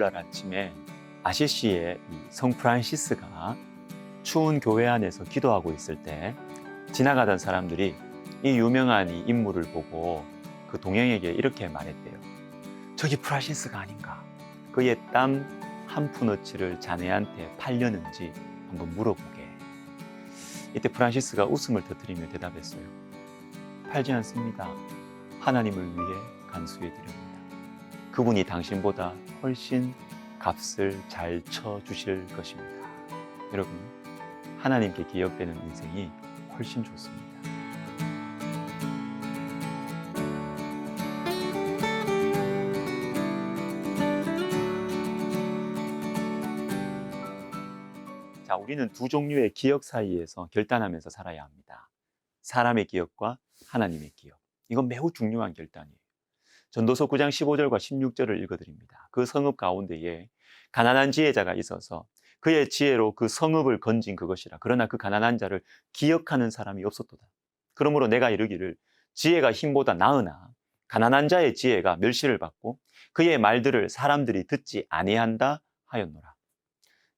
일요일날 아침에 아시시의 성 프란시스가 추운 교회 안에서 기도하고 있을 때 지나가던 사람들이 이 유명한 이 인물을 보고 그 동행에게 이렇게 말했대요. 저기 프란시스가 아닌가? 그의 땀 한 푼어치를 자네한테 팔려는지 한번 물어보게. 이때 프란시스가 웃음을 터뜨리며 대답했어요. 팔지 않습니다. 하나님을 위해 간수해 드립니다. 그분이 당신보다 훨씬 값을 잘 쳐주실 것입니다. 여러분, 하나님께 기억되는 인생이 훨씬 좋습니다. 자, 우리는 두 종류의 기억 사이에서 결단하면서 살아야 합니다. 사람의 기억과 하나님의 기억. 이건 매우 중요한 결단이에요. 전도서 9장 15절과 16절을 읽어드립니다. 그 성읍 가운데에 가난한 지혜자가 있어서 그의 지혜로 그 성읍을 건진 그것이라. 그러나 그 가난한 자를 기억하는 사람이 없었도다. 그러므로 내가 이르기를 지혜가 힘보다 나으나 가난한 자의 지혜가 멸시를 받고 그의 말들을 사람들이 듣지 아니한다 하였노라.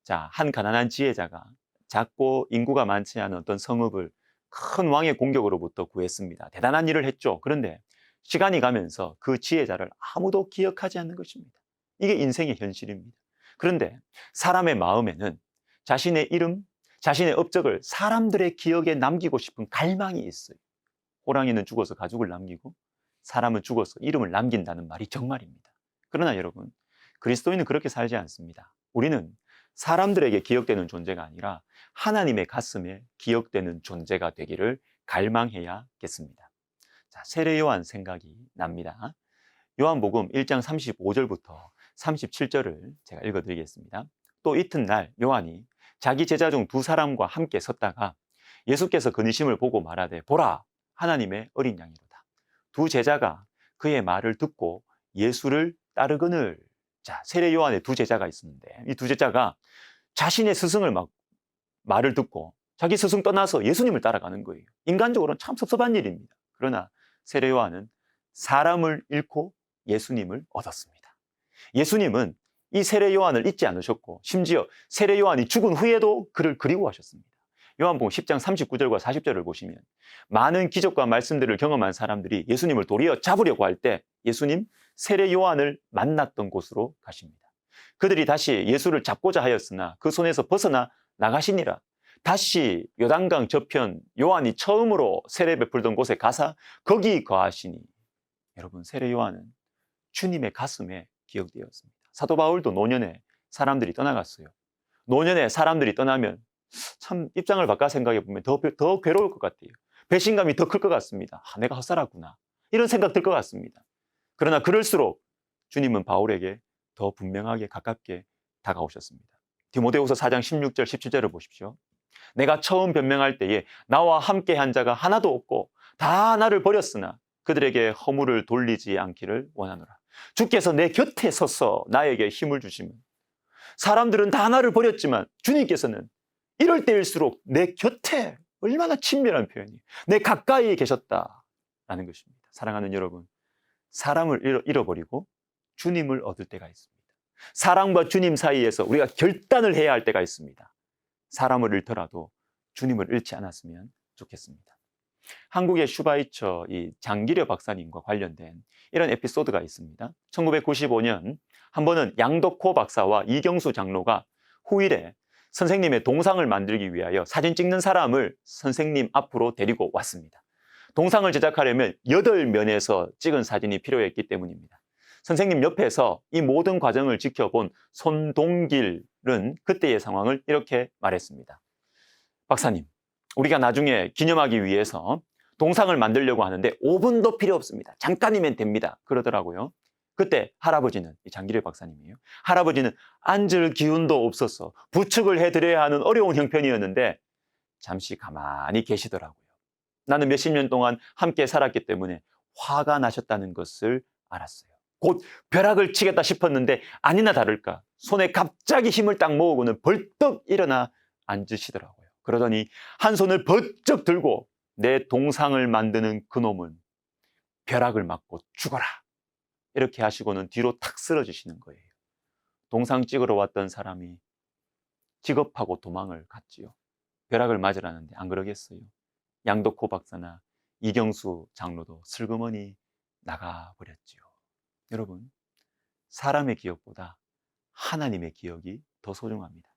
자, 한 가난한 지혜자가 작고 인구가 많지 않은 어떤 성읍을 큰 왕의 공격으로부터 구했습니다. 대단한 일을 했죠. 그런데 시간이 가면서 그 지혜자를 아무도 기억하지 않는 것입니다. 이게 인생의 현실입니다. 그런데 사람의 마음에는 자신의 이름, 자신의 업적을 사람들의 기억에 남기고 싶은 갈망이 있어요. 호랑이는 죽어서 가죽을 남기고 사람은 죽어서 이름을 남긴다는 말이 정말입니다. 그러나 여러분, 그리스도인은 그렇게 살지 않습니다. 우리는 사람들에게 기억되는 존재가 아니라 하나님의 가슴에 기억되는 존재가 되기를 갈망해야겠습니다. 자, 세례 요한 생각이 납니다. 요한복음 1장 35절부터 37절을 제가 읽어드리겠습니다. 또 이튿날 요한이 자기 제자 중 두 사람과 함께 섰다가 예수께서 그 근심을 보고 말하되 보라 하나님의 어린 양이로다. 두 제자가 그의 말을 듣고 예수를 따르거늘. 자, 세례 요한의 두 제자가 있었는데 이 두 제자가 자신의 스승을 말을 듣고 자기 스승 떠나서 예수님을 따라가는 거예요. 인간적으로는 참 섭섭한 일입니다. 그러나 세례 요한은 사람을 잃고 예수님을 얻었습니다. 예수님은 이 세례 요한을 잊지 않으셨고 심지어 세례 요한이 죽은 후에도 그를 그리워하셨습니다. 요한복음 10장 39절과 40절을 보시면 많은 기적과 말씀들을 경험한 사람들이 예수님을 도리어 잡으려고 할 때 예수님 세례 요한을 만났던 곳으로 가십니다. 그들이 다시 예수를 잡고자 하였으나 그 손에서 벗어나 나가시니라. 다시 요단강 저편 요한이 처음으로 세례 베풀던 곳에 가사 거기 거하시니. 여러분, 세례 요한은 주님의 가슴에 기억되었습니다. 사도 바울도 노년에 사람들이 떠나갔어요. 노년에 사람들이 떠나면 참 입장을 바꿔 생각해 보면 더 괴로울 것 같아요. 배신감이 더 클 것 같습니다. 내가 헛살았구나. 이런 생각 들 것 같습니다. 그러나 그럴수록 주님은 바울에게 더 분명하게 가깝게 다가오셨습니다. 디모데후서 4장 16절 17절을 보십시오. 내가 처음 변명할 때에 나와 함께 한 자가 하나도 없고 다 나를 버렸으나 그들에게 허물을 돌리지 않기를 원하노라. 주께서 내 곁에 서서 나에게 힘을 주시면 사람들은 다 나를 버렸지만 주님께서는 이럴 때일수록 내 곁에, 얼마나 친밀한 표현이에요. 내 가까이에 계셨다라는 것입니다. 사랑하는 여러분, 사람을 잃어버리고 주님을 얻을 때가 있습니다. 사람과 주님 사이에서 우리가 결단을 해야 할 때가 있습니다. 사람을 잃더라도 주님을 잃지 않았으면 좋겠습니다. 한국의 슈바이처 이 장기려 박사님과 관련된 이런 에피소드가 있습니다. 1995년 한 번은 양덕호 박사와 이경수 장로가 후일에 선생님의 동상을 만들기 위하여 사진 찍는 사람을 선생님 앞으로 데리고 왔습니다. 동상을 제작하려면 8면에서 찍은 사진이 필요했기 때문입니다. 선생님 옆에서 이 모든 과정을 지켜본 손동길은 그때의 상황을 이렇게 말했습니다. 박사님, 우리가 나중에 기념하기 위해서 동상을 만들려고 하는데 5분도 필요 없습니다. 잠깐이면 됩니다. 그러더라고요. 그때 할아버지는, 이 장기려 박사님이에요. 할아버지는 앉을 기운도 없어서 부축을 해드려야 하는 어려운 형편이었는데 잠시 가만히 계시더라고요. 나는 몇십 년 동안 함께 살았기 때문에 화가 나셨다는 것을 알았어요. 곧 벼락을 치겠다 싶었는데 아니나 다를까 손에 갑자기 힘을 딱 모으고는 벌떡 일어나 앉으시더라고요. 그러더니 한 손을 번쩍 들고 내 동상을 만드는 그놈은 벼락을 맞고 죽어라. 이렇게 하시고는 뒤로 탁 쓰러지시는 거예요. 동상 찍으러 왔던 사람이 기겁하고 도망을 갔지요. 벼락을 맞으라는데 안 그러겠어요. 양덕호 박사나 이경수 장로도 슬그머니 나가버렸지요. 여러분, 사람의 기억보다 하나님의 기억이 더 소중합니다.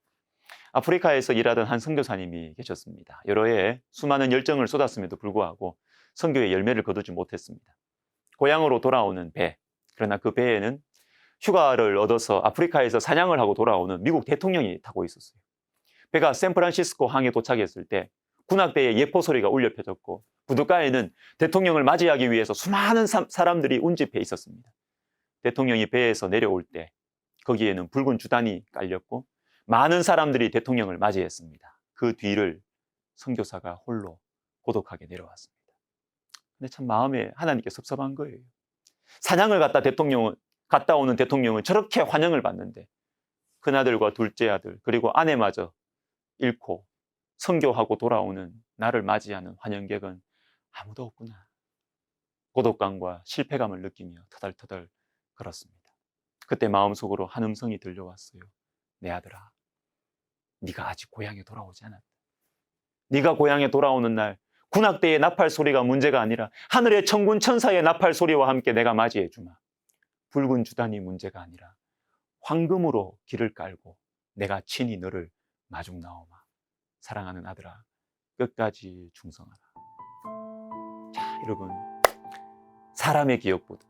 아프리카에서 일하던 한 선교사님이 계셨습니다. 여러 해 수많은 열정을 쏟았음에도 불구하고 선교의 열매를 거두지 못했습니다. 고향으로 돌아오는 배, 그러나 그 배에는 휴가를 얻어서 아프리카에서 사냥을 하고 돌아오는 미국 대통령이 타고 있었어요. 배가 샌프란시스코 항에 도착했을 때 군악대의 예포 소리가 울려 퍼졌고 부둣가에는 대통령을 맞이하기 위해서 수많은 사람들이 운집해 있었습니다. 대통령이 배에서 내려올 때 거기에는 붉은 주단이 깔렸고 많은 사람들이 대통령을 맞이했습니다. 그 뒤를 선교사가 홀로 고독하게 내려왔습니다. 근데 참 마음에 하나님께 섭섭한 거예요. 사냥을 갔다 오는 대통령은 저렇게 환영을 받는데 큰아들과 둘째 아들 그리고 아내마저 잃고 선교하고 돌아오는 나를 맞이하는 환영객은 아무도 없구나. 고독감과 실패감을 느끼며 터덜터덜 걸었습니다. 그때 마음속으로 한 음성이 들려왔어요. 내 아들아, 네가 아직 고향에 돌아오지 않았다. 네가 고향에 돌아오는 날 군악대의 나팔 소리가 문제가 아니라 하늘의 천군 천사의 나팔 소리와 함께 내가 맞이해 주마. 붉은 주단이 문제가 아니라 황금으로 길을 깔고 내가 친히 너를 마중 나오마. 사랑하는 아들아, 끝까지 충성하라. 자, 여러분, 사람의 기억보다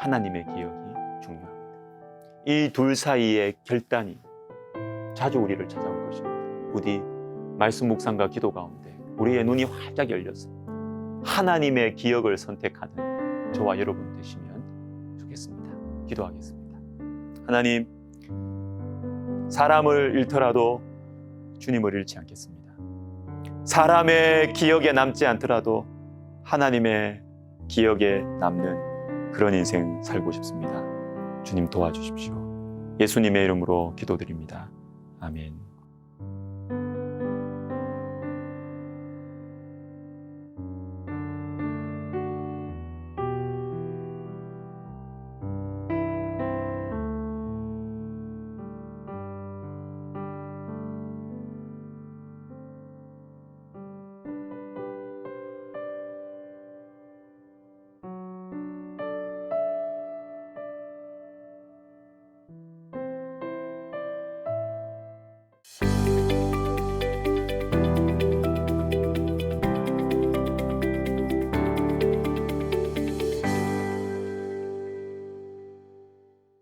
하나님의 기억이 중요합니다. 이 둘 사이의 결단이 자주 우리를 찾아올 것입니다. 부디 말씀 묵상과 기도 가운데 우리의 눈이 활짝 열려서 하나님의 기억을 선택하는 저와 여러분 되시면 좋겠습니다. 기도하겠습니다. 하나님, 사람을 잃더라도 주님을 잃지 않겠습니다. 사람의 기억에 남지 않더라도 하나님의 기억에 남는 그런 인생 살고 싶습니다. 주님 도와주십시오. 예수님의 이름으로 기도드립니다. 아멘.